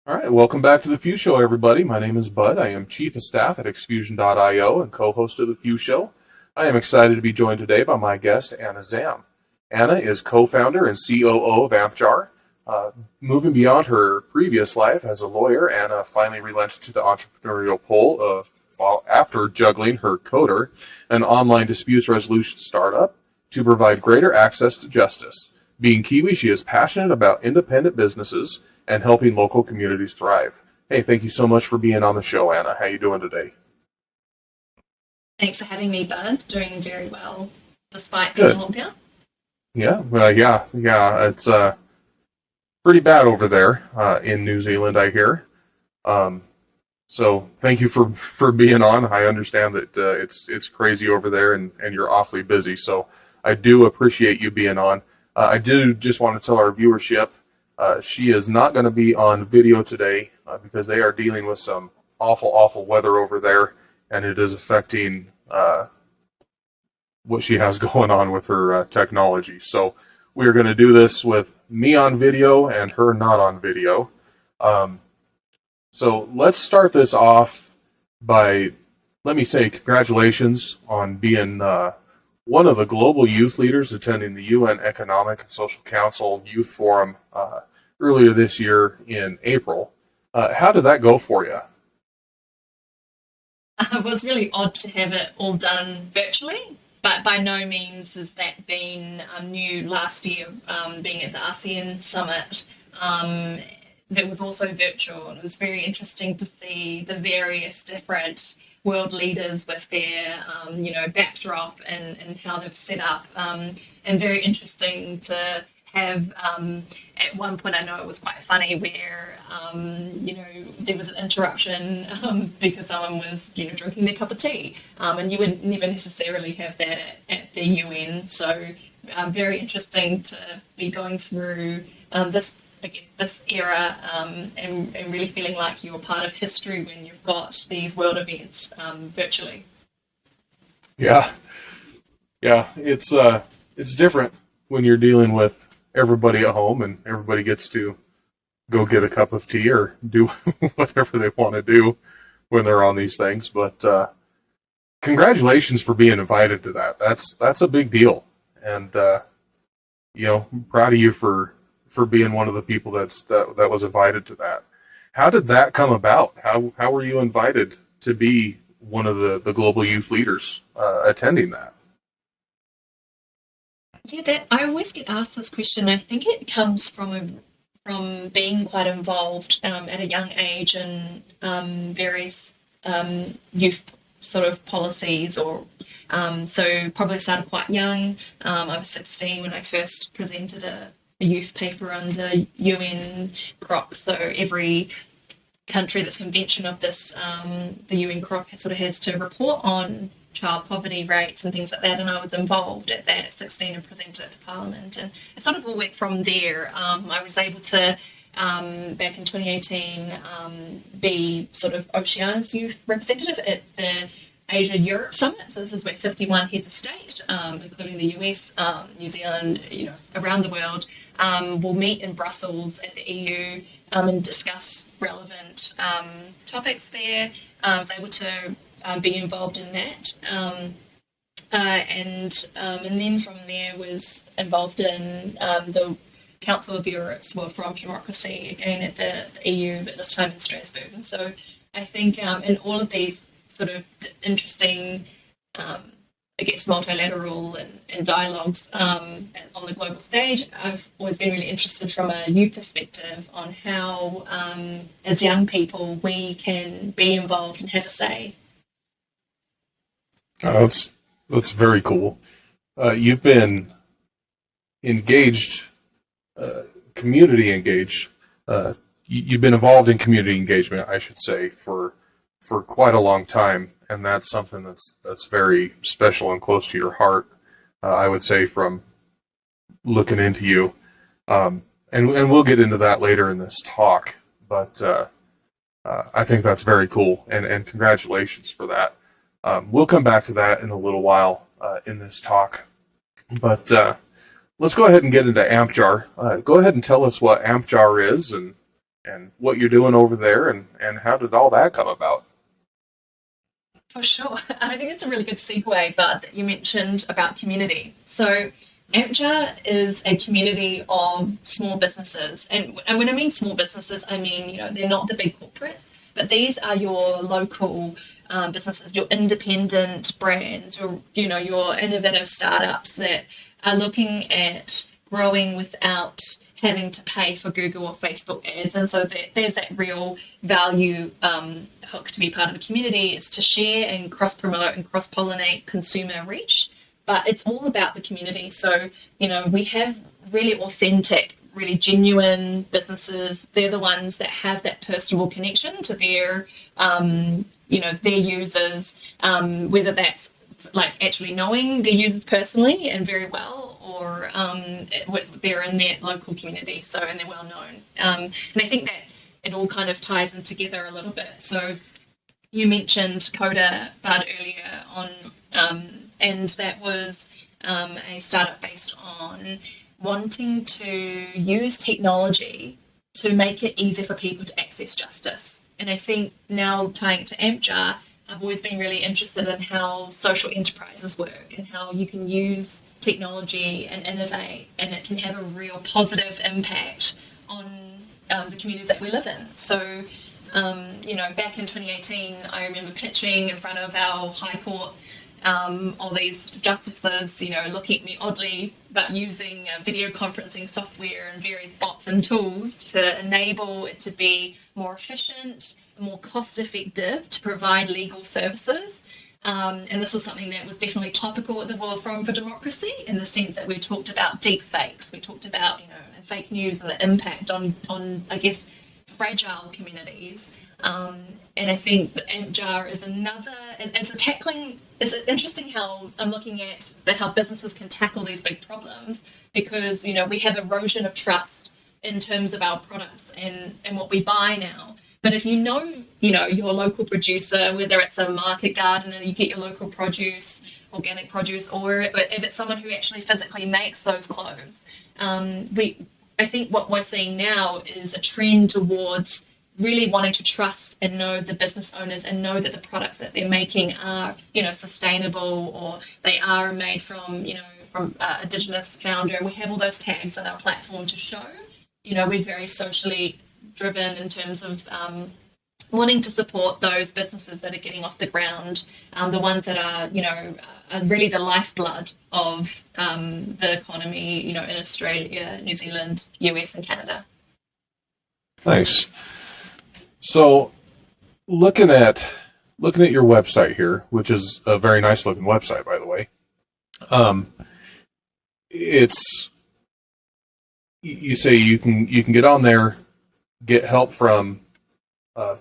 All right, welcome back to the Few Show, everybody. My name is Bud. I am Chief of Staff at Xfusion.io and co-host of the Few Show. I am excited to be joined today by my guest, Anna Zam. Anna is co-founder and COO of Ampjar. Moving beyond her previous life as a lawyer, Anna finally relented to the entrepreneurial pole after juggling her CODR, an online disputes resolution startup, to provide greater access to justice. Being Kiwi, she is passionate about independent businesses and helping local communities thrive. Hey, thank you so much for being on the show, Anna. How you doing today? Thanks for having me, Bud. Doing very well despite being Good. in lockdown. Yeah. It's pretty bad over there in New Zealand, I hear. Um, so thank you for being on. I understand that it's crazy over there and you're awfully busy. So I do appreciate you being on. I do just want to tell our viewership she is not going to be on video today because they are dealing with some awful weather over there, and it is affecting what she has going on with her technology. So we're going to do this with me on video and her not on video. So let's start this off by, let me say congratulations on being one of the global youth leaders attending the UN Economic and Social Council Youth Forum earlier this year in April. How did that go for you? It was really odd to have it all done virtually, but by no means has that been new. Last year, being at the ASEAN summit, that was also virtual. It was very interesting to see the various different world leaders with their, backdrop and how they've set up, and very interesting to have. At one point, I know it was quite funny where, there was an interruption because someone was, drinking their cup of tea, and you would never necessarily have that at the UN. So, very interesting to be going through this era, and really feeling like you're part of history when you've got these world events virtually. Yeah, yeah, it's different when you're dealing with everybody at home and everybody gets to go get a cup of tea or do whatever they want to do when they're on these things. But congratulations for being invited to that. That's a big deal, and I'm proud of you for being one of the people that was invited to that. How did that come about? How were you invited to be one of the global youth leaders attending that? Yeah, that I always get asked this question. I think it comes from being quite involved at a young age in various youth sort of policies, or so probably started quite young. I was 16 when I first presented a youth paper under UN CROC. So every country that's convention of this, the UN CROC sort of has to report on child poverty rates and things like that, and I was involved at that at 16 and presented at the Parliament, and it sort of all went from there. I was able to, back in 2018, be sort of Oceania's youth representative at the Asia Europe Summit. So this is where 51 heads of state, including the US, New Zealand, around the world, will meet in Brussels at the EU and discuss relevant topics there. I was able to be involved in that, and then from there was involved in the Council of Europe's World Forum Democracy, again at the EU, but this time in Strasbourg. And so I think in all of these sort of interesting, multilateral and dialogues on the global stage, I've always been really interested from a youth perspective on how, as young people, we can be involved and have a say. That's very cool. You've been engaged, community engaged. You've been involved in community engagement, I should say, for quite a long time, and that's something that's very special and close to your heart. I would say from looking into you, and we'll get into that later in this talk. But I think that's very cool, and congratulations for that. We'll come back to that in a little while in this talk. But let's go ahead and get into Ampjar. Go ahead and tell us what Ampjar is and and what you're doing over there, and how did all that come about? For sure. I think it's a really good segue, Bud, that you mentioned about community. So Ampjar is a community of small businesses. And when I mean small businesses, I mean, they're not the big corporates, but these are your local businesses, your independent brands, your innovative startups that are looking at growing without having to pay for Google or Facebook ads. And so there's that real value hook to be part of the community, is to share and cross-promote and cross-pollinate consumer reach. But it's all about the community. So, we have really authentic, really genuine businesses. They're the ones that have that personal connection to their users, whether that's like actually knowing their users personally and very well, or they're in their local community, and they're well known. And I think that it all kind of ties in together a little bit. So you mentioned CODR, Bud, earlier on, and that was a startup based on wanting to use technology to make it easier for people to access justice. And I think now, tying it to Ampjar, I've always been really interested in how social enterprises work and how you can use technology and innovate, and it can have a real positive impact on the communities that we live in. So, back in 2018, I remember pitching in front of our High Court all these justices, looking at me oddly, but using video conferencing software and various bots and tools to enable it to be more efficient, more cost-effective to provide legal services. And this was something that was definitely topical at the World Forum for Democracy, in the sense that we talked about deep fakes, we talked about fake news and the impact on I guess fragile communities. And I think that Ampjar is another. It's interesting how I'm looking at how businesses can tackle these big problems, because we have erosion of trust in terms of our products and what we buy now. But if your local producer, whether it's a market gardener, you get your local produce, organic produce, or if it's someone who actually physically makes those clothes, I think what we're seeing now is a trend towards really wanting to trust and know the business owners and know that the products that they're making are, sustainable, or they are made from Indigenous founder. And we have all those tags on our platform to show. We're very socially driven in terms of wanting to support those businesses that are getting off the ground, the ones that are, are really the lifeblood of the economy, in Australia, New Zealand, US, and Canada. Nice. So, looking at your website here, which is a very nice looking website, by the way, you say you can get on there, get help from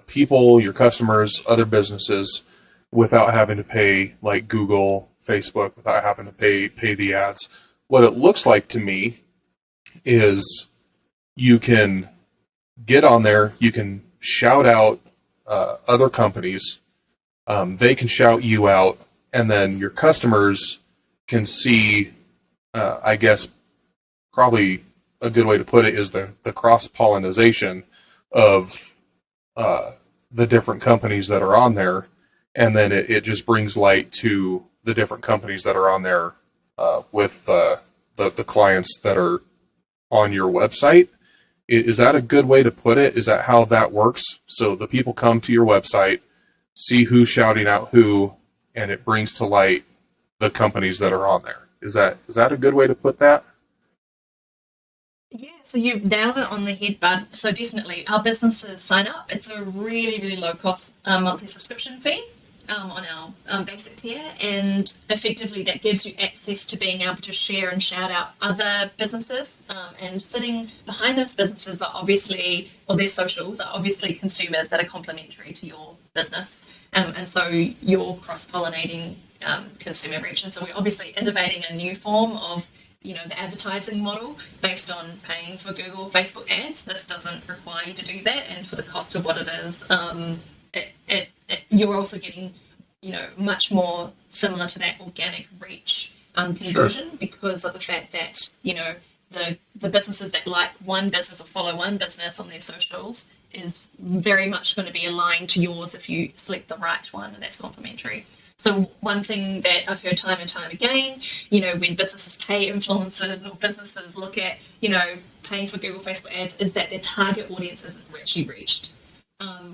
people, your customers, other businesses, without having to pay like Google, Facebook, without having to pay the ads. What it looks like to me is you can get on there, you can shout out other companies, they can shout you out, and then your customers can see, I guess, probably a good way to put it is the cross-pollination of the different companies that are on there, and then it just brings light to the different companies that are on there with the clients that are on your website. Is that a good way to put it? Is that how that works? So the people come to your website, see who's shouting out who, and it brings to light the companies that are on there. Is that a good way to put that? Yeah, so you've nailed it on the head, Bud. So definitely, our businesses sign up. It's a really, really low cost monthly subscription fee on our basic tier, and effectively that gives you access to being able to share and shout out other businesses. And sitting behind those businesses are obviously, or their socials are obviously consumers that are complementary to your business. And so you're cross-pollinating consumer reach. And so we're obviously innovating a new form of the advertising model based on paying for Google, Facebook ads. This doesn't require you to do that, and for the cost of what it is, you're also getting, much more similar to that organic reach conversion, sure, because of the fact that the businesses that like one business or follow one business on their socials is very much going to be aligned to yours if you select the right one, and that's complementary. So one thing that I've heard time and time again, when businesses pay influencers or businesses look at, paying for Google, Facebook ads, is that their target audience isn't actually reached.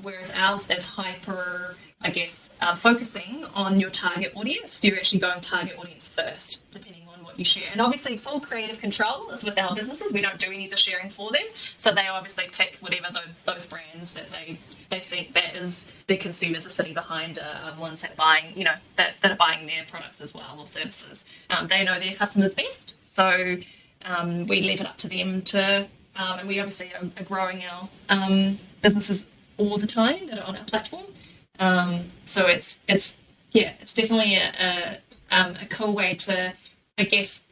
Whereas ours is hyper, focusing on your target audience. You're actually going target audience first, depending on what you share. And obviously full creative control is with our businesses. We don't do any of the sharing for them. So they obviously pick whatever those brands that they think that is their consumers are sitting behind, ones that are buying, that are buying their products as well or services. They know their customers best. So we leave it up to them to, and we obviously are growing our businesses all the time that are on our platform. So it's definitely a cool way to,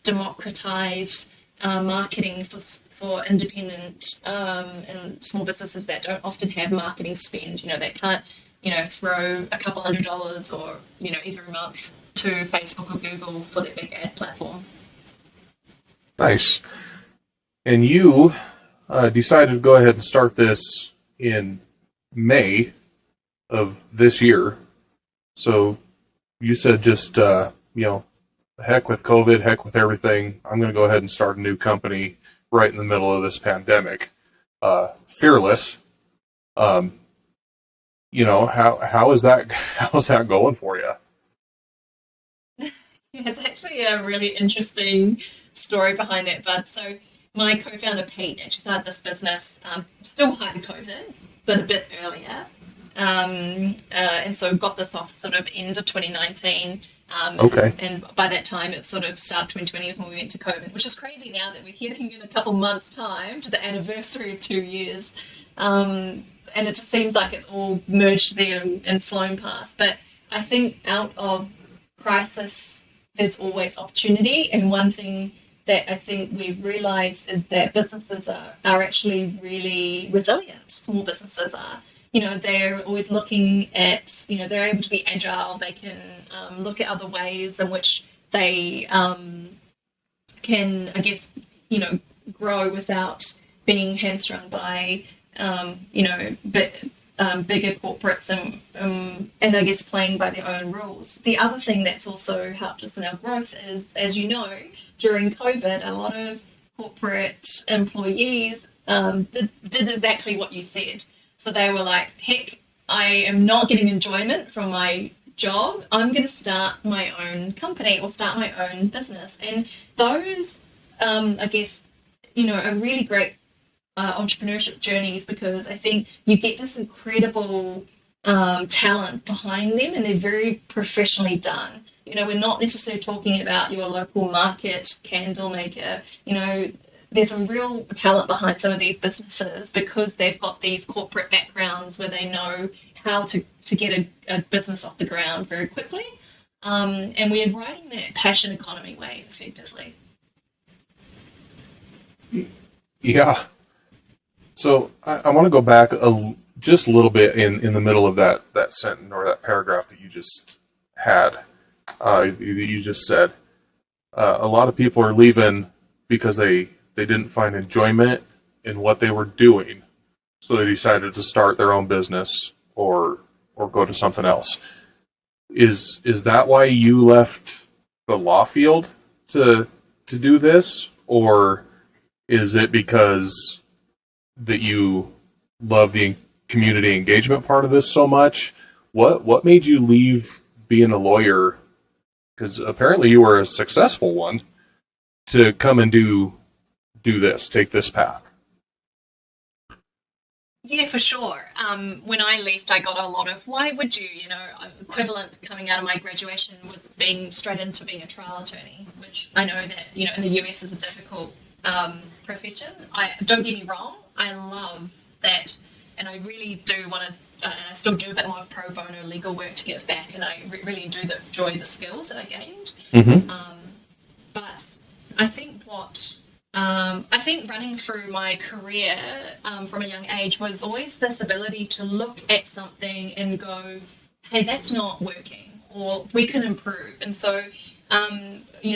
democratize marketing for independent and small businesses that don't often have marketing spend. They can't, throw a couple $100 or, every month to Facebook or Google for their big ad platform. Nice. And you decided to go ahead and start this in May of this year. So you said just, heck with COVID, heck with everything. I'm going to go ahead and start a new company right in the middle of this pandemic. Fearless. How is that going for you? Yeah, it's actually a really interesting story behind it, Bud. So my co-founder Pete actually started this business still high to COVID, but a bit earlier. And so got this off sort of end of 2019. Okay. And by that time, it sort of started 2020 when we went to COVID, which is crazy now that we're heading in a couple months' time to the anniversary of 2 years. And it just seems like it's all merged there and flown past. But I think out of crisis, there's always opportunity. And one thing that I think we've realized is that businesses are actually really resilient. Small businesses are. They're always looking at, they're able to be agile. They can look at other ways in which they can, grow without being hamstrung by, bigger corporates and I guess playing by their own rules. The other thing that's also helped us in our growth is, as you know, during COVID, a lot of corporate employees did exactly what you said. So they were like, heck, I am not getting enjoyment from my job. I'm going to start my own company or start my own business. And those, are really great entrepreneurship journeys because I think you get this incredible talent behind them and they're very professionally done. We're not necessarily talking about your local market candle maker, there's a real talent behind some of these businesses because they've got these corporate backgrounds where they know how to get a business off the ground very quickly. And we're riding that passion economy wave effectively. Yeah. So I want to go back just a little bit in the middle of that sentence or that paragraph that you just had. You just said a lot of people are leaving because they didn't find enjoyment in what they were doing, so they decided to start their own business or go to something else. Is that why you left the law field to do this, or is it because that you love the community engagement part of this so much? What made you leave being a lawyer? Because apparently you were a successful one to come and do this, take this path. Yeah, for sure. When I left, I got a lot of, why would you, equivalent coming out of my graduation was being straight into being a trial attorney, which I know that, in the US is a difficult profession. Don't get me wrong, I love that. And I really do want to, and I still do a bit more pro bono legal work to give back. And I really do enjoy the skills that I gained. Mm-hmm. But I think running through my career from a young age was always this ability to look at something and go, hey, that's not working, or we can improve. And so,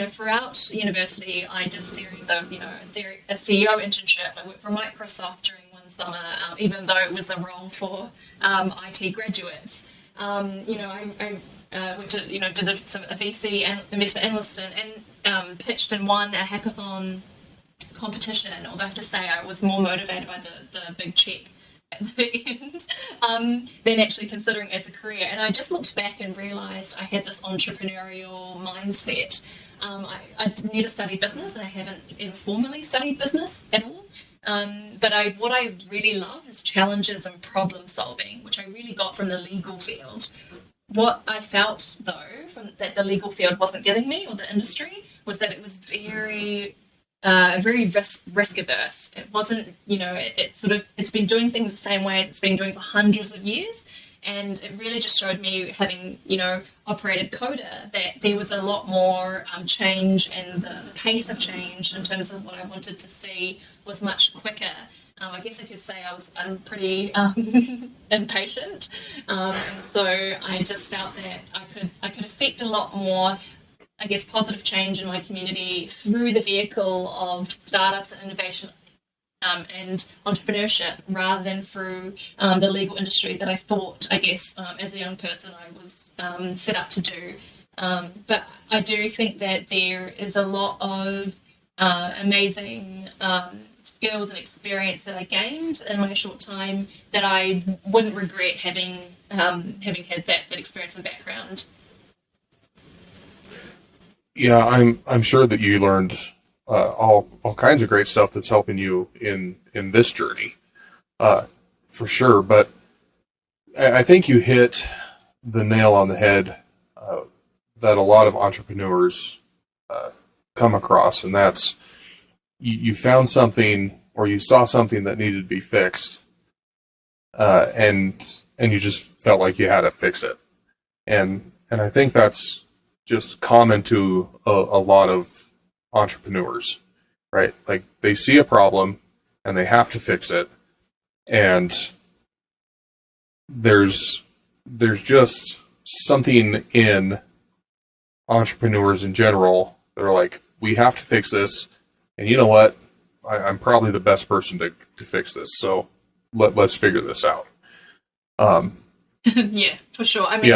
throughout university, I did a series of, a CEO internship. I worked for Microsoft during one summer, even though it was a role for IT graduates. I went to, did a VC and investment analyst and pitched and won a hackathon competition. Although I have to say I was more motivated by the big check at the end than actually considering it as a career. And I just looked back and realised I had this entrepreneurial mindset. I never studied business, and I haven't ever formally studied business at all. But what I really love is challenges and problem solving, which I really got from the legal field. What I felt, though, that the legal field wasn't giving me, or the industry, was that it was very risk averse. It wasn't, it's been doing things the same way as it's been doing for hundreds of years. And it really just showed me, having, operated CODR, that there was a lot more change, and the pace of change in terms of what I wanted to see was much quicker. I guess I could say I'm pretty impatient. So I just felt that I could affect a lot more, I guess, positive change in my community through the vehicle of startups and innovation and entrepreneurship, rather than through the legal industry that I thought, I guess, as a young person, I was set up to do. But I do think that there is a lot of amazing skills and experience that I gained in my short time that I wouldn't regret having had that experience and background. Yeah, I'm sure that you learned all kinds of great stuff that's helping you in this journey, for sure. But I think you hit the nail on the head that a lot of entrepreneurs come across, and that's you found something, or you saw something that needed to be fixed, and you just felt like you had to fix it, and I think that's just common to a lot of entrepreneurs, right? Like, they see a problem and they have to fix it, and there's just something in entrepreneurs in general that are like, we have to fix this, and you know what? I'm probably the best person to fix this, so let's figure this out. Yeah, for sure. I mean,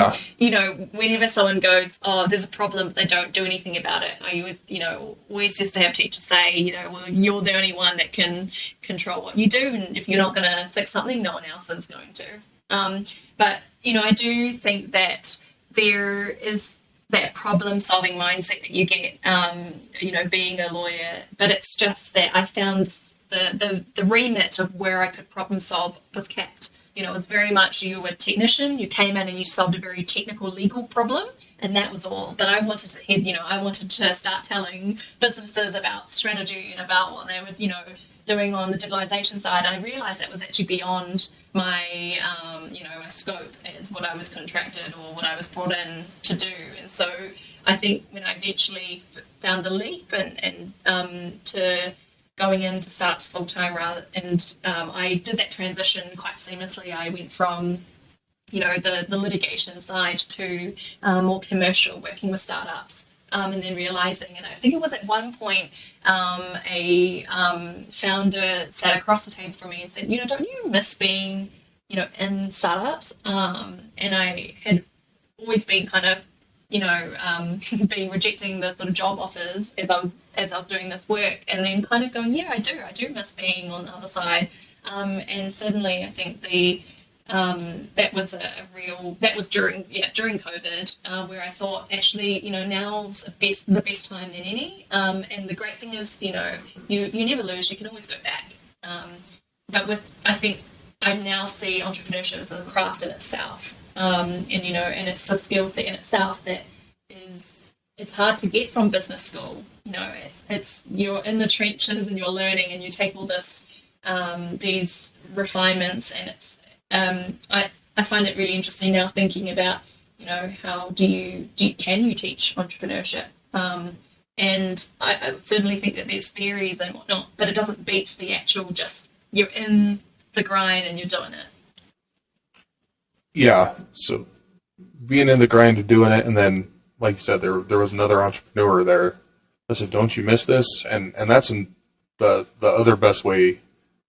whenever someone goes, oh, there's a problem, but they don't do anything about it, I always, always used to have teachers say, well, you're the only one that can control what you do, and if you're not going to fix something, no one else is going to. But, I do think that there is that problem-solving mindset that you get, being a lawyer, but it's just that I found the remit of where I could problem solve was capped. It was very much, you were a technician, you came in and you solved a very technical legal problem, and that was all. But I wanted to start telling businesses about strategy and about what they were, doing on the digitalization side. And I realized that was actually beyond my, my scope as what I was contracted or what I was brought in to do. And so I think when I eventually found the leap and to going into startups full time, I did that transition quite seamlessly. I went from, the litigation side to more commercial, working with startups, and then realizing, and I think it was at one point, a founder sat across the table from me and said, don't you miss being, in startups? And I had always been kind of, being rejecting the sort of job offers as I was doing this work, and then kind of going, yeah, I do miss being on the other side. And certainly I think that was during COVID, where I thought, actually, now's the best time than any. And the great thing is, you never lose, you can always go back. But I think I now see entrepreneurship as a craft in itself. And it's a skill set in itself that it's hard to get from business school. It's you're in the trenches and you're learning, and you take all these refinements, and it's I find it really interesting now thinking about how can you teach entrepreneurship, and I certainly think that there's theories and whatnot, but it doesn't beat the actual just you're in the grind and you're doing it. Yeah, so being in the grind of doing it, and then, like you said, there was another entrepreneur there that said, don't you miss this? And that's the other best way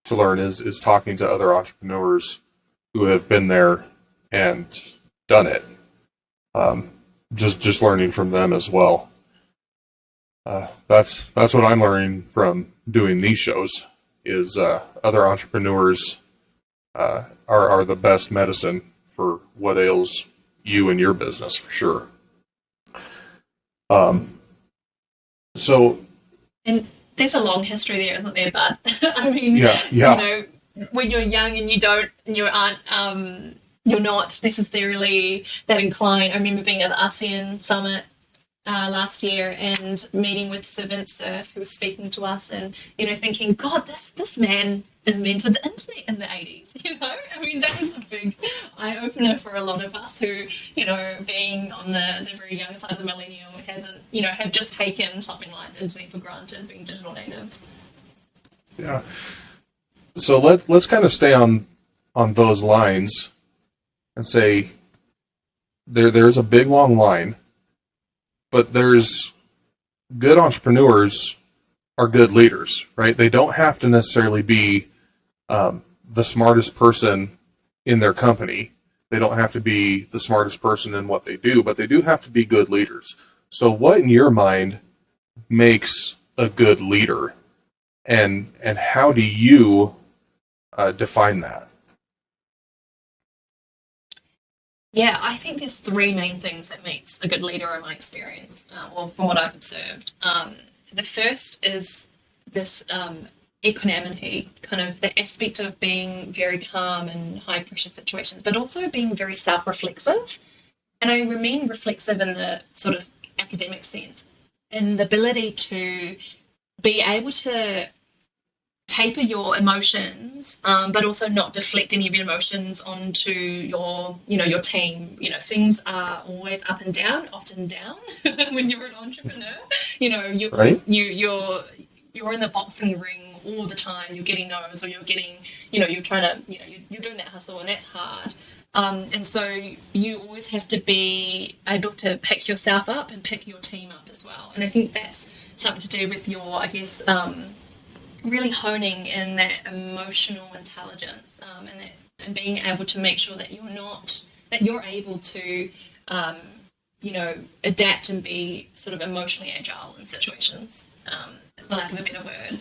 to learn is talking to other entrepreneurs who have been there and done it. Just learning from them as well. That's what I'm learning from doing these shows. Is other entrepreneurs are the best medicine for what ails you and your business, for sure. So, And there's a long history there, isn't there, Bud? I mean, yeah. you know, when you're young and you're not necessarily that inclined. I remember being at the ASEAN summit last year and meeting with Servant Surf, who was speaking to us, and thinking, God, this man invented the internet in the 80s. I mean, that was a big eye opener for a lot of us who, being on the very young side of the millennium, have just taken something like the internet for granted, being digital natives. Yeah. So let's kind of stay on those lines and say there's a big long line, but there's good entrepreneurs are good leaders, right? They don't have to necessarily be the smartest person in their company. They don't have to be the smartest person in what they do, but they do have to be good leaders. So what in your mind makes a good leader, and how do you define that? Yeah, I think there's three main things that makes a good leader in my experience, or from what I've observed. The first is this equanimity, kind of the aspect of being very calm in high pressure situations, but also being very self-reflexive. And I remain reflexive in the sort of academic sense, and the ability to be able to taper your emotions, but also not deflect any of your emotions onto your team. Things are always up and down, often down when you're an entrepreneur. Right? You're in the boxing ring all the time. You're getting no's, or you're getting, you're trying to, you're doing that hustle, and that's hard. And so you always have to be able to pick yourself up and pick your team up as well. And I think that's something to do with your, I guess, really honing in that emotional intelligence, and being able to make sure that you're able to adapt and be sort of emotionally agile in situations, for lack of a better word.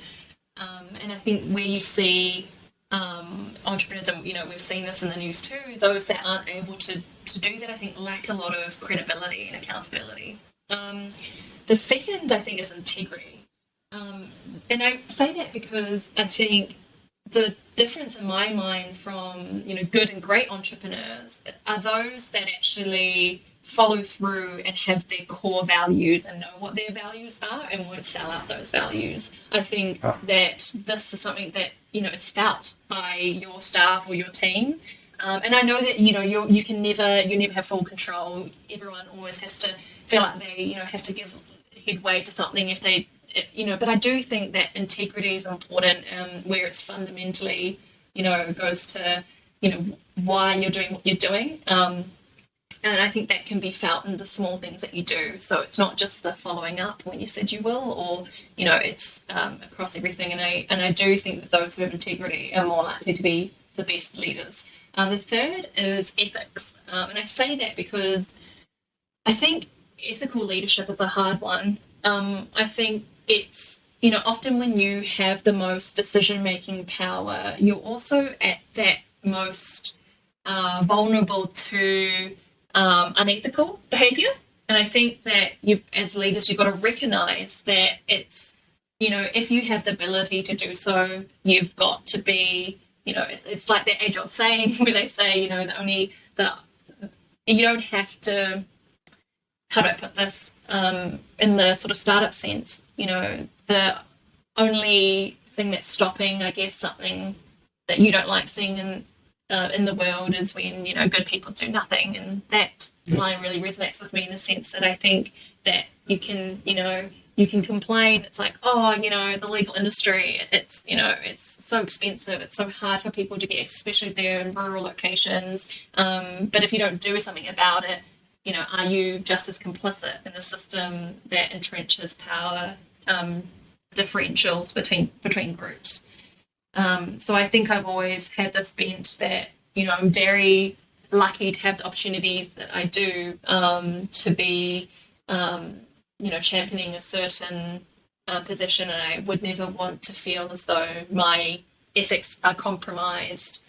And I think where you see entrepreneurs, and we've seen this in the news too, those that aren't able to do that, I think lack a lot of credibility and accountability. The second, I think, is integrity. And I say that because I think the difference in my mind from good and great entrepreneurs are those that actually follow through and have their core values and know what their values are and won't sell out those values. I think that this is something that is felt by your staff or your team. And I know that you never have full control. Everyone always has to feel like they have to give headway to something if they. But I do think that integrity is important, where it's fundamentally, goes to, why you're doing what you're doing. And I think that can be felt in the small things that you do. So it's not just the following up when you said you will, or, it's across everything. And I do think that those who have integrity are more likely to be the best leaders. The third is ethics. And I say that because I think ethical leadership is a hard one. I think it's, often when you have the most decision-making power, you're also at that most vulnerable to unethical behavior. And I think that as leaders, you've got to recognize that it's, if you have the ability to do so, you've got to be, it's like that age-old saying where they say, you don't have to, how do I put this, in the sort of startup sense, the only thing that's stopping, I guess, something that you don't like seeing in the world is when, good people do nothing. And that line really resonates with me in the sense that I think that you can complain. It's like, the legal industry, it's so expensive. It's so hard for people to get, especially if they're in rural locations. But if you don't do something about it, are you just as complicit in the system that entrenches power differentials between groups? So I think I've always had this bent that, I'm very lucky to have the opportunities that I do, to be, championing a certain position, and I would never want to feel as though my ethics are compromised,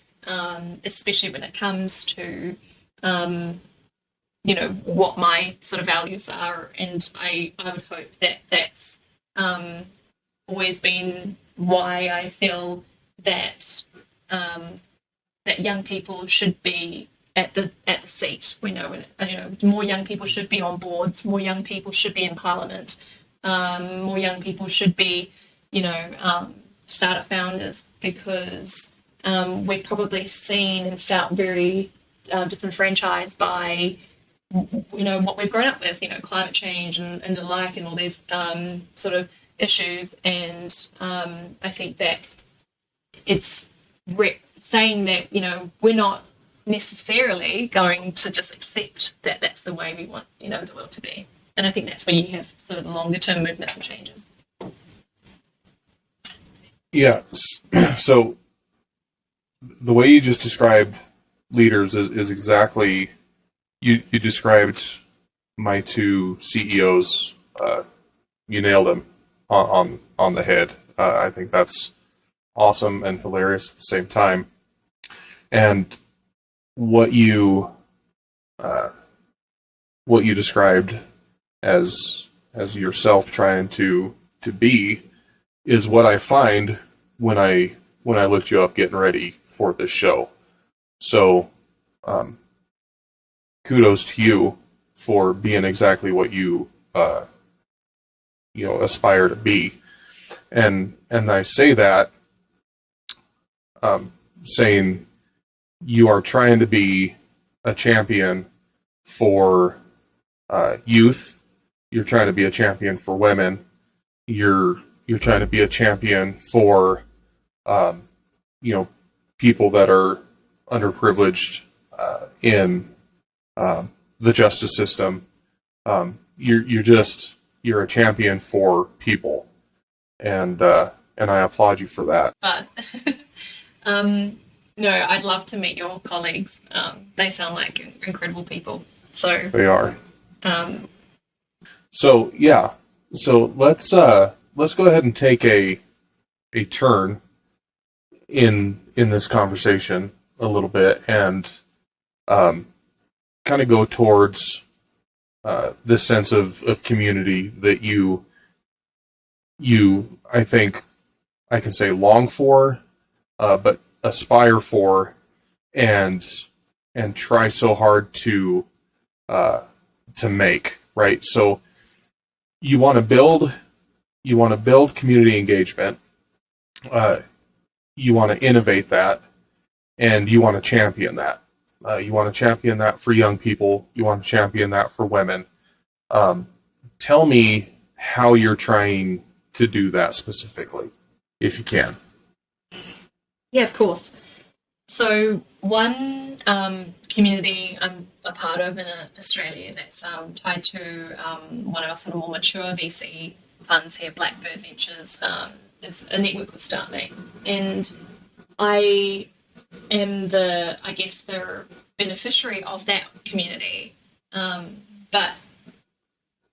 especially when it comes to, what my sort of values are. And I would hope that that's always been why I feel that that young people should be at the seat. More young people should be on boards. More young people should be in parliament. More young people should be, startup founders, because we've probably seen and felt very disenfranchised by what we've grown up with, climate change and the like, and all these sort of issues. And I think that it's saying that, we're not necessarily going to just accept that that's the way we want, the world to be. And I think that's where you have sort of longer term movements and changes. Yeah. So the way you just described leaders is exactly, you described my two CEOs. You nailed them on the head. I think that's awesome and hilarious at the same time. And what you described as yourself trying to be is what I find when I looked you up getting ready for this show. So kudos to you for being exactly what you aspire to be. And I say that saying you are trying to be a champion for youth. You're trying to be a champion for women. You're trying to be a champion for people that are underprivileged in the justice system. You're a champion for people, and I applaud you for that. But no, I'd love to meet your colleagues. They sound like incredible people. So They are. So yeah. So let's go ahead and take a turn in this conversation a little bit, and kind of go towards this sense of community that you I think I can say long for, but aspire for, and try so hard to make, right? So you want to build community engagement. You want to innovate that, and you want to champion that. You want to champion that for young people. You want to champion that for women. Tell me how you're trying to do that specifically, if you can. yeah, of course. So one community I'm a part of in Australia that's tied to one of our sort of more mature VC funds here, Blackbird Ventures, is a network called StartMate. And I am the beneficiary of that community. But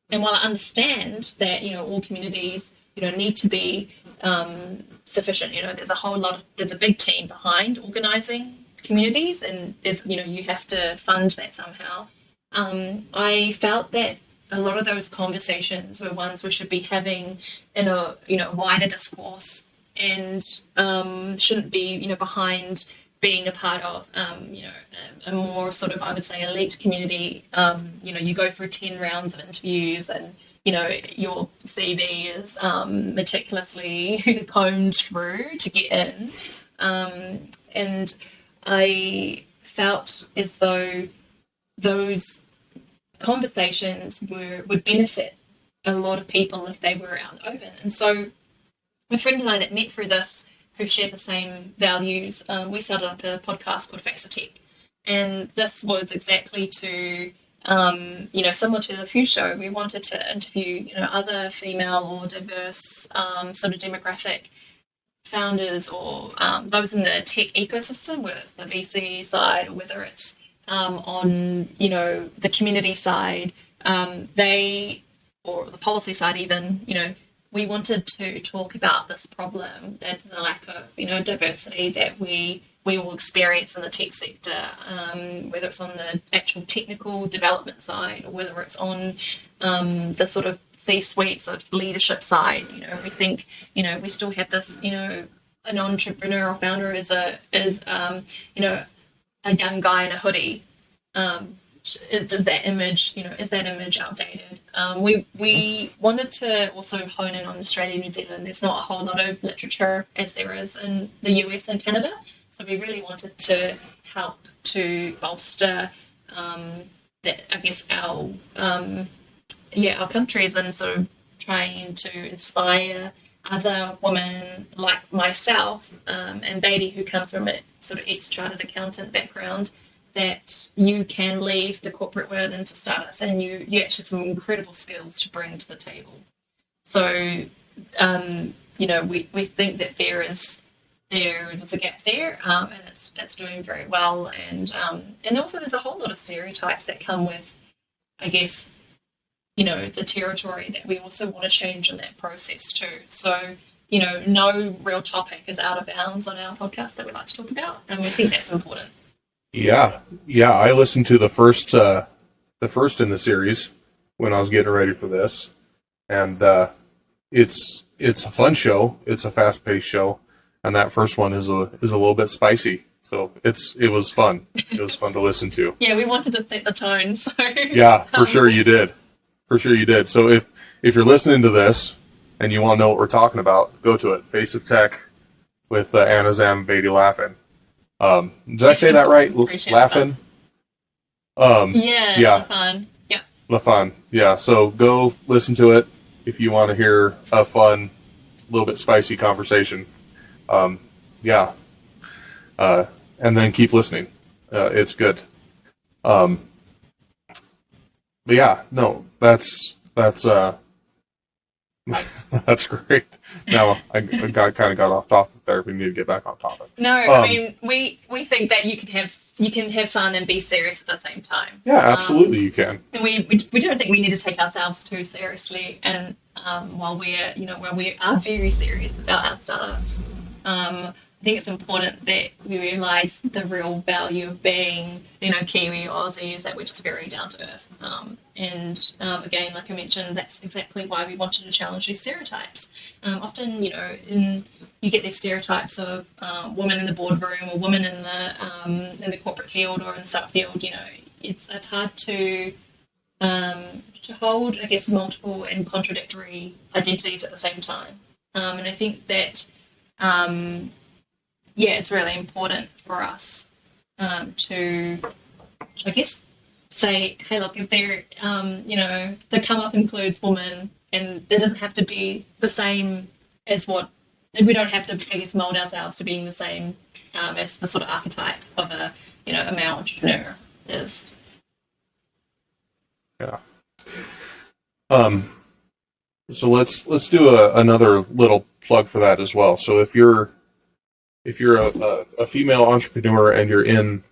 while I understand that, all communities, need to be sufficient, there's a big team behind organising communities, and there's, you have to fund that somehow. I felt that a lot of those conversations were ones we should be having in a, wider discourse, and shouldn't be, behind being a part of, a more sort of, I would say, elite community. You go through 10 rounds of interviews, and, your CV is meticulously combed through to get in. And I felt as though those conversations would benefit a lot of people if they were out and open. And so my friend and I that met through this, who share the same values, we started up a podcast called Face of Tech. And this was exactly to, similar to the Few Show, we wanted to interview, other female or diverse sort of demographic founders or those in the tech ecosystem, whether it's the VC side or whether it's on the community side, they or the policy side even, we wanted to talk about this problem, that the lack of diversity that we will experience in the tech sector, whether it's on the actual technical development side or whether it's on the sort of C-suite sort of leadership side. We think we still have this an entrepreneurial founder is a young guy in a hoodie. Does that image, is that image outdated? We wanted to also hone in on Australia and New Zealand. There's not a whole lot of literature as there is in the US and Canada. So we really wanted to help to bolster that, I guess, our countries and sort of trying to inspire other women like myself and Beatty, who comes from a sort of ex-chartered accountant background, that you can leave the corporate world into startups and you actually have some incredible skills to bring to the table. So, we think that there's a gap there, and it's doing very well. And also there's a whole lot of stereotypes that come with, I guess, the territory that we also want to change in that process too. So, no real topic is out of bounds on our podcast that we like to talk about, and we think that's important. Yeah. I listened to the first in the series when I was getting ready for this, and it's a fun show. It's a fast-paced show, and that first one is a little bit spicy. So it was fun. It was fun to listen to. Yeah, we wanted to set the tone. So yeah, for sure you did. For sure you did. So if you're listening to this and you want to know what we're talking about, go to it. Face of Tech with Anna, Zam, Beatty laughing. Did I say that right? Laughing? Yeah. LaFon. Yeah. LaFon. Yeah. So go listen to it if you want to hear a fun, little bit spicy conversation. And then keep listening. It's good. But yeah, no, that's that's great. Now I kind of got off topic there. We need to get back on topic. No, I mean we think that you can have fun and be serious at the same time. Yeah, absolutely, you can. And we don't think we need to take ourselves too seriously. And while we are very serious about our startups, I think it's important that we realise the real value of being, Kiwi or Aussie, is that we're just very down to earth. Again, like I mentioned, that's exactly why we wanted to challenge these stereotypes. Often, you get these stereotypes of women in the boardroom or women in the corporate field or in the startup field. It's hard to hold, I guess, multiple and contradictory identities at the same time. And I think that. It's really important for us to, I guess, say, hey, look, if they're, the come up includes woman, and there doesn't have to be the same as we don't have to, I guess, mold ourselves to being the same as the sort of archetype of a male entrepreneur is. Yeah. So let's do another little plug for that as well. So if you're a female entrepreneur and you're in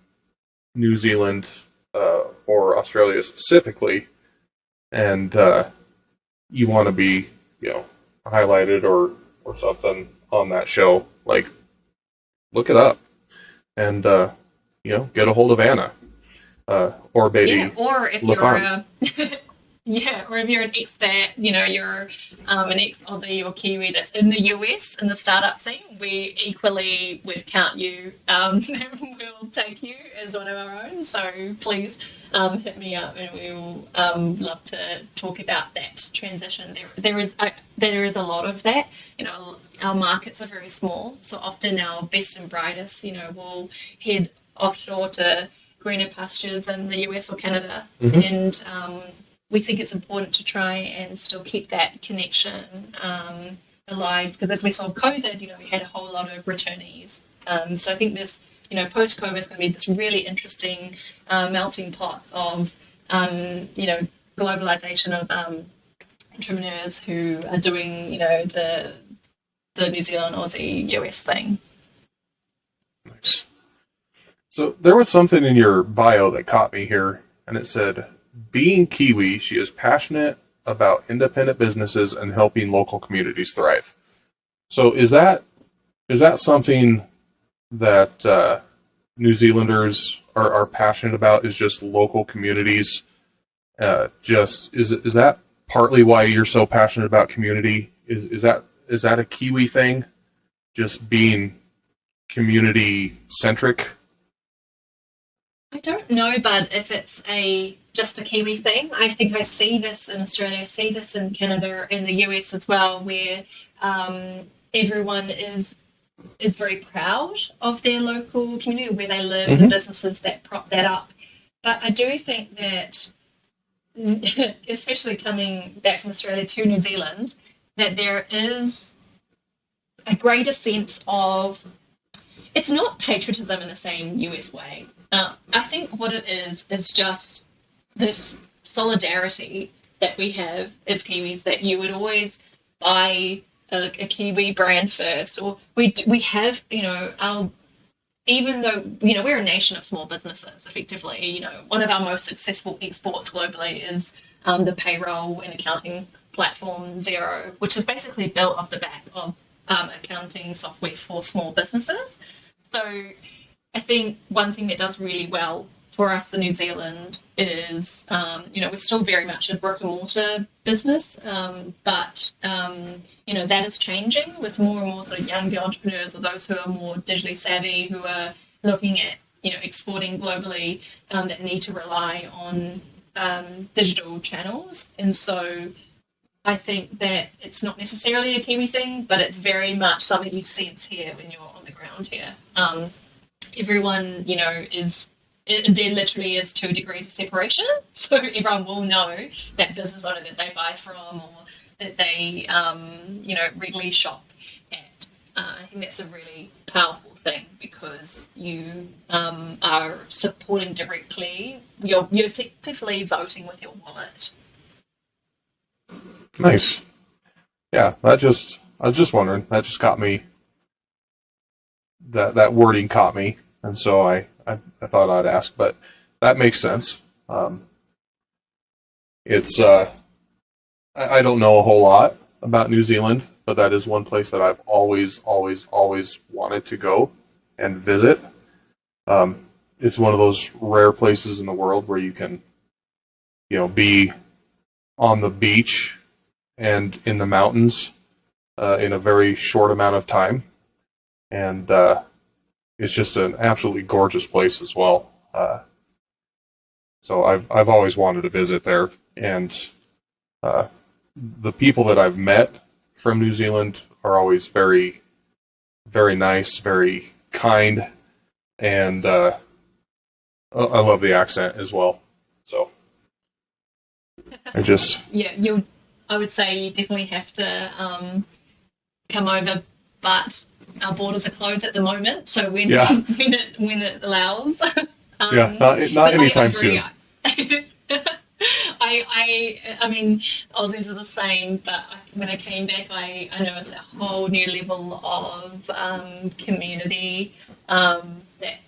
New Zealand or Australia specifically, and you want to be, highlighted or something on that show, like, look it up and get a hold of Anna or Beatty. Yeah, or if LaFon. or if you're an expat, you're an ex-Aussie or Kiwi that's in the US in the startup scene, we equally would count you. We'll take you as one of our own. So please hit me up, and we'll love to talk about that transition. There is a lot of that. Our markets are very small, so often our best and brightest, will head offshore to greener pastures in the US or Canada, and we think it's important to try and still keep that connection alive, because as we saw with COVID, we had a whole lot of returnees. So I think this, post-COVID is going to be this really interesting melting pot of, globalization of entrepreneurs who are doing, the the New Zealand, Aussie, US thing. Nice. So there was something in your bio that caught me here, and it said, being Kiwi, she is passionate about independent businesses and helping local communities thrive. So is that something that New Zealanders are passionate about, is just local communities? Is that partly why you're so passionate about community? Is that a Kiwi thing? Just being community centric? I don't know, but if it's just a Kiwi thing, I think I see this in Australia, I see this in Canada, in the US as well, where everyone is very proud of their local community, where they live, the businesses that prop that up. But I do think that, especially coming back from Australia to New Zealand, that there is a greater sense of, it's not patriotism in the same US way. I think what it is just this solidarity that we have as Kiwis, that you would always buy a Kiwi brand first, or we have, even though, we're a nation of small businesses, effectively, one of our most successful exports globally is the payroll and accounting platform Xero, which is basically built off the back of accounting software for small businesses. So I think one thing that does really well for us in New Zealand is, we're still very much a brick and mortar business, but that is changing with more and more sort of younger entrepreneurs, or those who are more digitally savvy, who are looking at, exporting globally, that need to rely on digital channels. And so I think that it's not necessarily a Kiwi thing, but it's very much something you sense here when you're on the ground here. Everyone, there literally is 2 degrees of separation. So everyone will know that business owner that they buy from, or that they, regularly shop at. I think that's a really powerful thing, because you are supporting directly. You're effectively voting with your wallet. Nice. Yeah, I was just wondering. That just caught me. That wording caught me, and so I thought I'd ask, but that makes sense. It's I don't know a whole lot about New Zealand, but that is one place that I've always wanted to go and visit. It's one of those rare places in the world where you can, be on the beach and in the mountains in a very short amount of time. And it's just an absolutely gorgeous place as well. So I've always wanted to visit there, and the people that I've met from New Zealand are always very, very nice, very kind, and I love the accent as well. So I would say you definitely have to come over, but our borders are closed at the moment, so when it allows. Not anytime soon. I mean, Aussies are the same, but when I came back, I noticed a whole new level of community that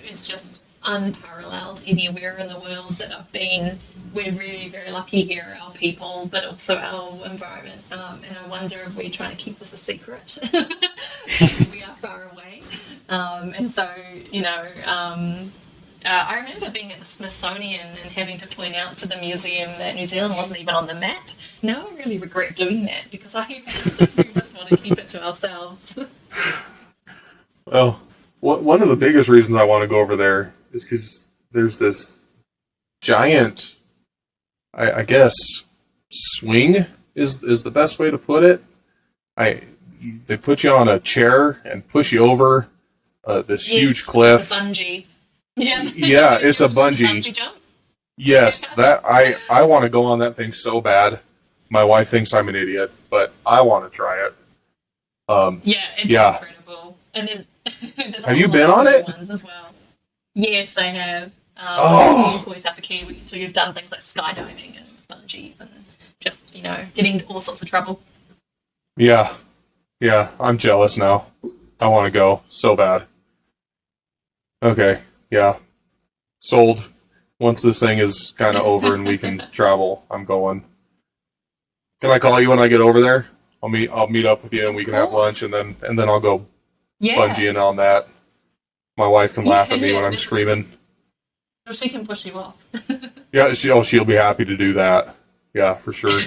is just unparalleled anywhere in the world that I've been. We're very, very lucky here, our people, but also our environment. And I wonder if we're trying to keep this a secret. We are far away. And so, I remember being at the Smithsonian and having to point out to the museum that New Zealand wasn't even on the map. Now I really regret doing that, because I just want to keep it to ourselves. Well, one of the biggest reasons I want to go over there is because there's this giant, I guess, swing is the best way to put it. They put you on a chair and push you over this huge cliff. The bungee. Yeah. Yeah, it's a bungee. Bungee jump? Yes, that I want to go on that thing so bad. My wife thinks I'm an idiot, but I want to try it. It's incredible. And there's have you been on it? Ones as well. Yes, I have. Employees up a Kiwi, so you've done things like skydiving and bungees and just getting into all sorts of trouble. Yeah, Yeah, I'm jealous now. I want to go so bad. Okay, yeah, sold. Once this thing is kind of over and we can travel, I'm going. Can I call you when I get over there? I'll meet up with you and we Of can have lunch course. and then I'll go Yeah. bungeeing on that. My wife can laugh Yeah, at me when yeah. I'm screaming. She can push you off. Yeah, she'll be happy to do that. Yeah, for sure.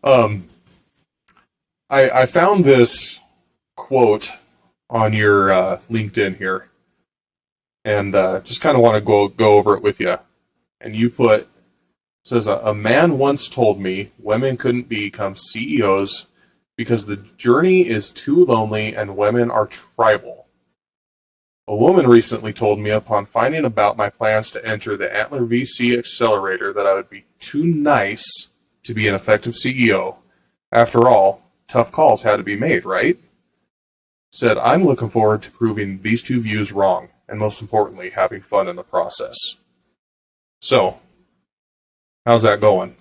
Um, I found this quote on your LinkedIn here, and just kind of want to go over it with you. And you put says a man once told me women couldn't become CEOs because the journey is too lonely and women are tribal. A woman recently told me upon finding about my plans to enter the Antler VC accelerator that I would be too nice to be an effective CEO. After all, tough calls had to be made, right? Said, I'm looking forward to proving these two views wrong, and most importantly, having fun in the process. So, how's that going?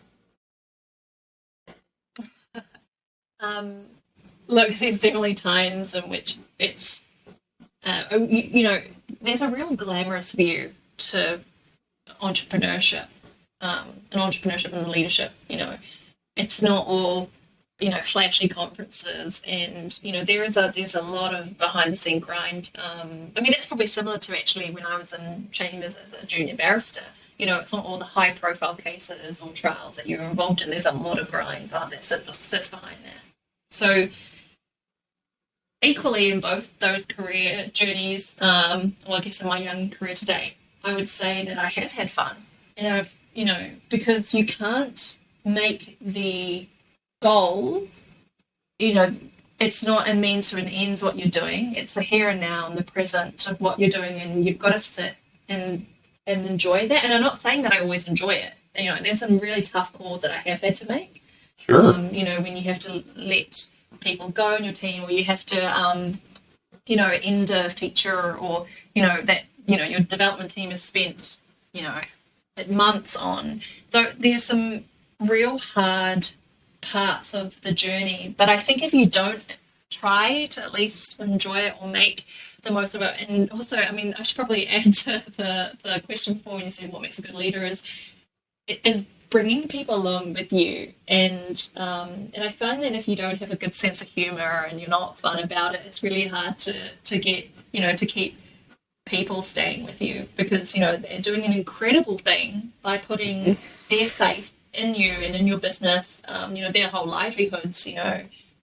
Um, Look, there's definitely times in which you know, there's a real glamorous view to entrepreneurship, and leadership. It's not all, flashy conferences, and there's a lot of behind the scene grind. I mean, that's probably similar to actually when I was in chambers as a junior barrister. It's not all the high profile cases or trials that you're involved in. There's a lot of grind that sits behind that. So equally in both those career journeys, well, I guess in my young career today, I would say that I have had fun. And because you can't make the goal, you know, it's not a means to an ends what you're doing. It's the here and now and the present of what you're doing, and you've got to sit and enjoy that. And I'm not saying that I always enjoy it. There's some really tough calls that I have had to make. Sure. When you have to let people go in your team, or you have to, end a feature, or that your development team has spent, months on. Though there's some real hard parts of the journey, but I think if you don't try to at least enjoy it or make the most of it, and also, I mean, I should probably add to the question before when you said what makes a good leader is bringing people along with you, and I find that if you don't have a good sense of humor and you're not fun about it, it's really hard to get to keep people staying with you, because they're doing an incredible thing by putting their faith in you and in your business. Their whole livelihoods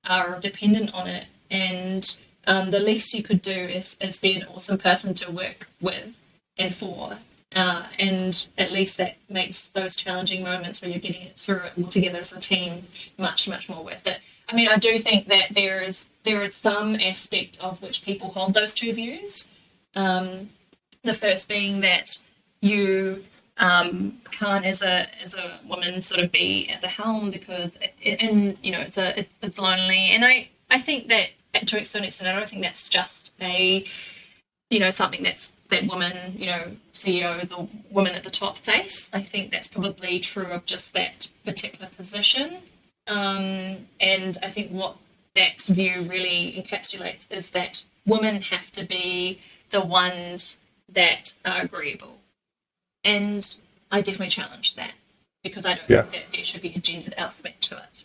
are dependent on it, and the least you could do is be an awesome person to work with and for. And at least that makes those challenging moments where you're getting it through it all together as a team much, much more worth it. I mean, I do think that there is some aspect of which people hold those two views. The first being that you can't, as a woman, sort of be at the helm, because it's lonely. And I think that to a certain extent, I don't think that's just a something that women, CEOs or women at the top face. I think that's probably true of just that particular position. And I think what that view really encapsulates is that women have to be the ones that are agreeable. And I definitely challenge that, because I don't think that there should be a gendered aspect to it.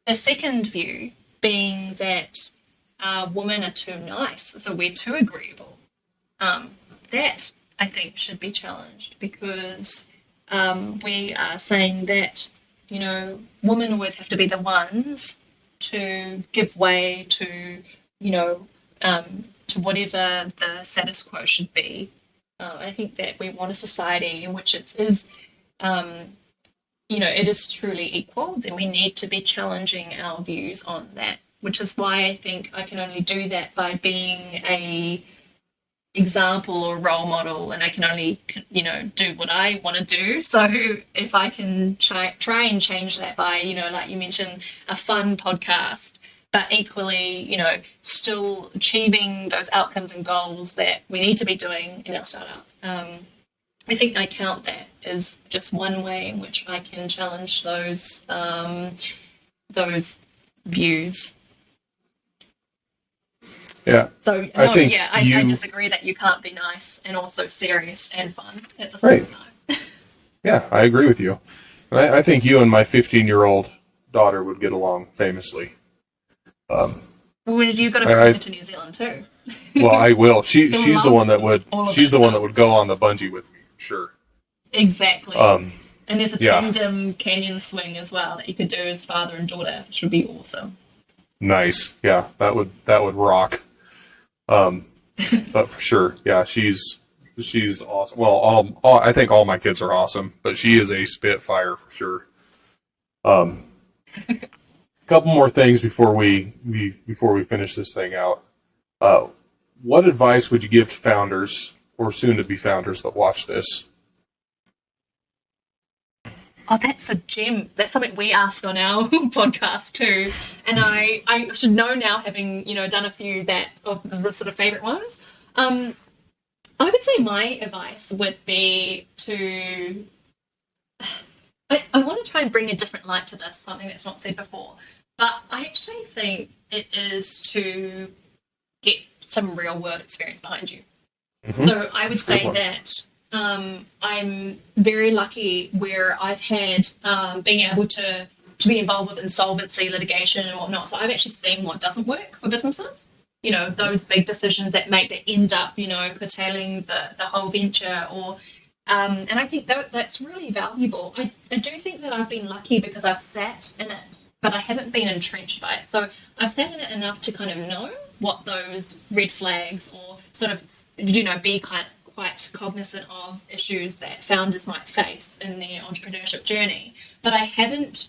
The second view being that women are too nice, so we're too agreeable. That I think should be challenged, because we are saying that women always have to be the ones to give way to to whatever the status quo should be. I think that we want a society in which it is truly equal. Then we need to be challenging our views on that, which is why I think I can only do that by being a example or role model, and I can only do what I want to do. So if I can try and change that by like you mentioned, a fun podcast, but equally still achieving those outcomes and goals that we need to be doing in our startup, I think I count that as just one way in which I can challenge those those views. Yeah. So I no, think yeah, I disagree that you can't be nice and also serious and fun at the same right. time. Yeah, I agree with you. And I think you and my 15-year-old daughter would get along famously. Um, Well, you've got to bring her I to New Zealand too. well, I will. She'll She's the one love that would all of she's that the one that stuff. would go on the bungee with me for sure. Exactly. Um, And there's a yeah, tandem canyon swing as well that you could do as father and daughter, which would be awesome. nice. Yeah, that would rock. Um, but for sure, yeah, she's awesome. Well, all I think all my kids are awesome, but she is a spitfire for sure. Um, couple more things before we finish this thing out. Uh, what advice would you give to founders or soon to be founders that watch this? Oh, that's a gem. That's something we ask on our podcast too. And I should know now, having done a few that of the sort of favorite ones. I would say my advice would be to. I want to try and bring a different light to this, something that's not said before. But I actually think it is to get some real world experience behind you. Mm-hmm. So I would That's a good say one. that I'm very lucky where I've had being able to be involved with insolvency litigation and whatnot. So I've actually seen what doesn't work for businesses. Those big decisions that end up, curtailing the whole venture or and I think that's really valuable. I do think that I've been lucky because I've sat in it, but I haven't been entrenched by it. So I've sat in it enough to kind of know what those red flags or sort of, be quite cognizant of issues that founders might face in their entrepreneurship journey. But I haven't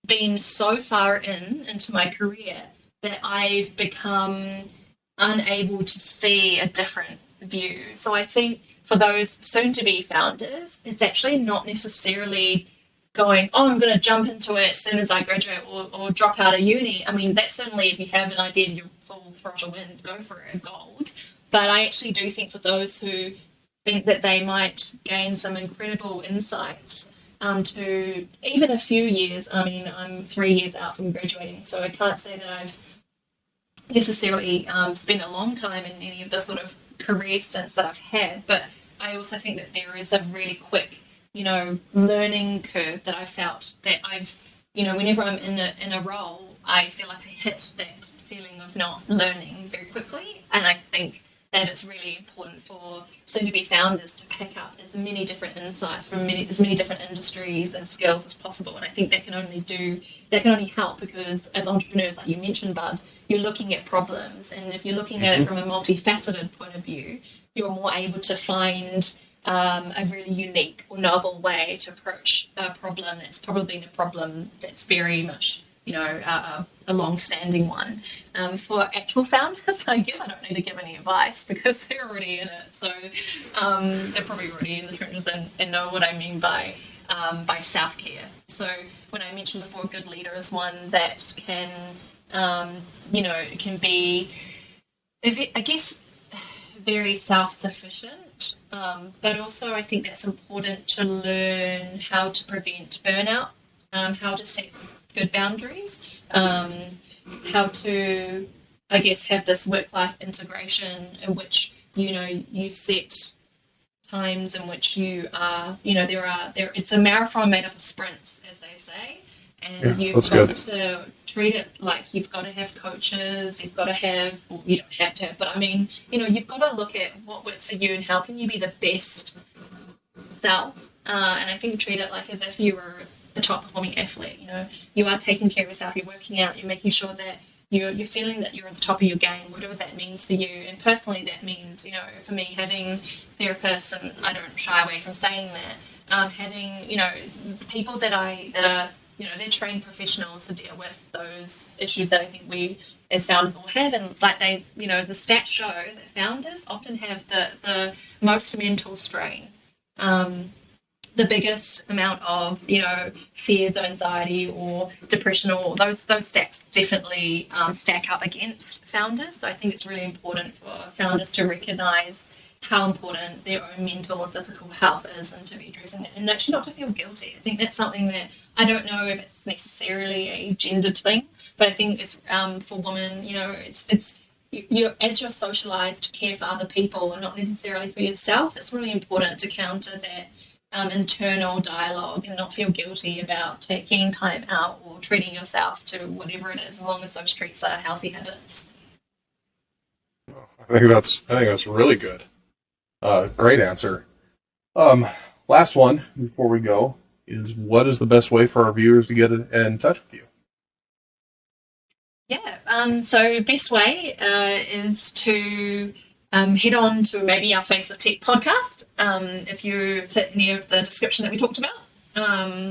been so far into my career that I've become unable to see a different view. So I think for those soon to be founders, it's actually not necessarily going, oh, I'm going to jump into it as soon as I graduate or drop out of uni. I mean, that's certainly if you have an idea and you're full throttle in, go for it, gold. But I actually do think for those who think that they might gain some incredible insights to even a few years. I mean, I'm 3 years out from graduating, so I can't say that I've necessarily spent a long time in any of the sort of career stints that I've had, but I also think that there is a really quick, learning curve that I felt that whenever I'm in a role, I feel like I hit that feeling of not learning very quickly, and I think that it's really important for soon-to-be founders to pick up as many different insights from as many different industries and skills as possible. And I think that can only help because as entrepreneurs, like you mentioned, Bud, you're looking at problems, and if you're looking at it from a multifaceted point of view, you're more able to find a really unique or novel way to approach a problem that's probably the problem that's very much a long-standing one. For actual founders, I guess I don't need to give any advice because they're already in it. So they're probably already in the trenches and know what I mean by self-care. So when I mentioned before, a good leader is one that can, can be, I guess, very self-sufficient. But also I think that's important to learn how to prevent burnout, how to set good boundaries, how to, I guess, have this work-life integration in which, you set times in which you are, it's a marathon made up of sprints, as they say, and Yeah, you've that's got good. to treat it like you've got to have coaches, you've got to have, well, you don't have to have, but I mean, you've got to look at what works for you and how can you be the best self. And I think treat it like as if you were a top performing athlete. You are taking care of yourself, you're working out, you're making sure that you're feeling that you're at the top of your game, whatever that means for you. And personally, that means, for me, having therapists, and I don't shy away from saying that, having, people that are, they're trained professionals to deal with those issues that I think we as founders all have. And like the stats show that founders often have the most mental strain. The biggest amount of fears or anxiety or depression, or those stats definitely stack up against founders. So I think it's really important for founders to recognize how important their own mental and physical health is, and to be addressing that, and actually not to feel guilty. I think that's something that I don't know if it's necessarily a gendered thing, but I think it's for women. It's you as you're socialized to care for other people and not necessarily for yourself. It's really important to counter that internal dialogue and not feel guilty about taking time out or treating yourself to whatever it is, as long as those treats are healthy habits. I think that's really good. Great answer. Last one before we go is, what is the best way for our viewers to get in touch with you? Yeah, so best way is to head on to maybe our Face of Tech podcast if you fit any of the description that we talked about.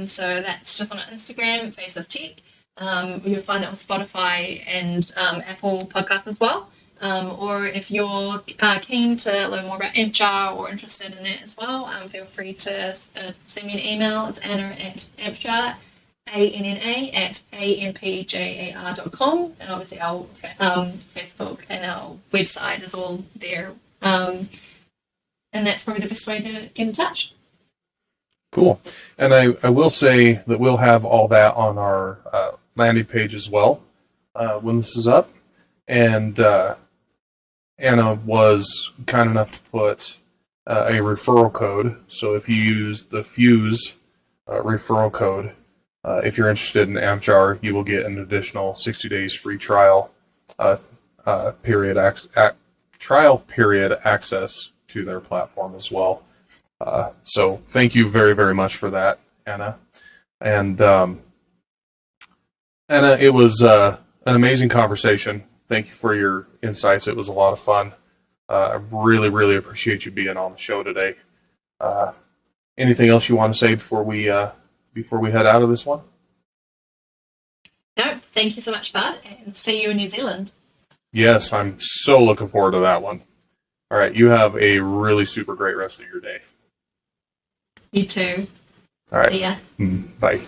So that's just on our Instagram, Face of Tech. You'll find it on Spotify and Apple Podcasts as well. Or if you're keen to learn more about Ampjar or interested in that as well, feel free to send me an email. It's Anna@Ampjar, ANNA@ampjar.com, and obviously our Facebook and our website is all there. And that's probably the best way to get in touch. Cool. And I will say that we'll have all that on our landing page as well when this is up. And Anna was kind enough to put a referral code. So if you use the Fuse referral code, if you're interested in Ampjar, you will get an additional 60 days free trial period access to their platform as well. So thank you very, very much for that, Anna. And Anna, it was an amazing conversation. Thank you for your insights. It was a lot of fun. I really, really appreciate you being on the show today. Anything else you want to say before we head out of this one? No, thank you so much, Bud, and see you in New Zealand. Yes, I'm so looking forward to that one. All right, you have a really super great rest of your day. You too. All right. See ya. Bye.